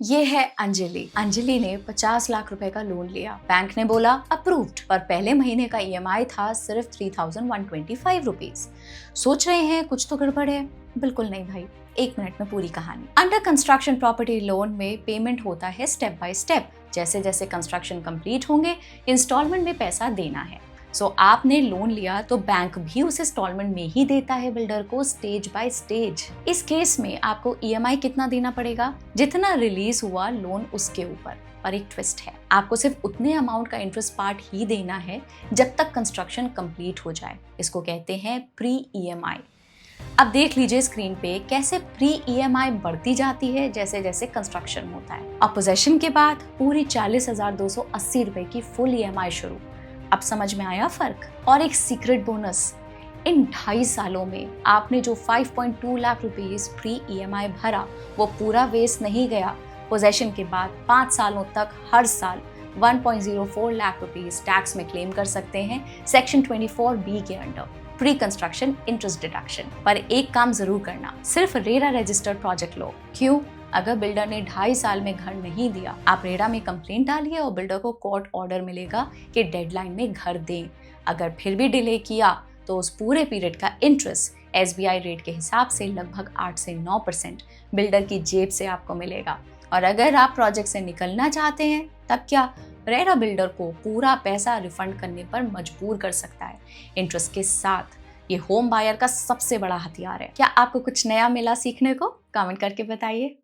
ये है अंजलि। अंजलि ने 50 लाख रुपए का लोन लिया। बैंक ने बोला अप्रूव्ड, पर पहले महीने का ईएमआई था सिर्फ 3125 रुपीज। सोच रहे हैं कुछ तो गड़बड़ है? बिल्कुल नहीं भाई, 1 मिनट में पूरी कहानी। अंडर कंस्ट्रक्शन प्रॉपर्टी लोन में पेमेंट होता है स्टेप बाय स्टेप। जैसे जैसे कंस्ट्रक्शन कंप्लीट होंगे, इंस्टॉलमेंट में पैसा देना है। आपने लोन लिया तो बैंक भी उस इंस्टॉलमेंट में ही देता है बिल्डर को, स्टेज बाय स्टेज। इस केस में आपको ईएमआई कितना देना पड़ेगा? जितना रिलीज हुआ लोन उसके ऊपर। पर एक ट्विस्ट है, आपको सिर्फ उतने अमाउंट का इंटरेस्ट पार्ट ही देना है जब तक कंस्ट्रक्शन कंप्लीट हो जाए। इसको कहते हैं प्री ईएमआई। अब देख लीजिए स्क्रीन पे कैसे प्री ईएमआई बढ़ती जाती है जैसे जैसे कंस्ट्रक्शन होता है। अब पोजेशन के बाद पूरी 40,280 रुपए की फुल ईएमआई शुरू। अब समझ में आया फर्क? और एक सीक्रेट बोनस, इन 2.5 सालों में आपने जो 5.2 लाख रुपीस प्री ईएमआई भरा वो पूरा वेस्ट नहीं गया। पोजेशन के बाद 5 सालों तक हर साल 1.04 लाख रुपीस टैक्स में क्लेम कर सकते हैं सेक्शन 24B के under, pre construction interest deduction. पर एक काम जरूर करना, सिर्फ रेरा रजिस्टर्ड प्रोजेक्ट लो। क्यों? अगर बिल्डर ने 2.5 साल में घर नहीं दिया, आप रेरा में कंप्लेंट डालिए और बिल्डर को कोर्ट ऑर्डर मिलेगा कि डेडलाइन में घर दें। अगर फिर भी डिले किया तो उस पूरे पीरियड का इंटरेस्ट एसबीआई रेट के हिसाब से लगभग 8 से 9% बिल्डर की जेब से आपको मिलेगा। और अगर आप प्रोजेक्ट से निकलना चाहते हैं तब क्या? रेरा बिल्डर को पूरा पैसा रिफंड करने पर मजबूर कर सकता है इंटरेस्ट के साथ। ये होम बायर का सबसे बड़ा हथियार है। क्या आपको कुछ नया मिला सीखने को? कमेंट करके बताइए।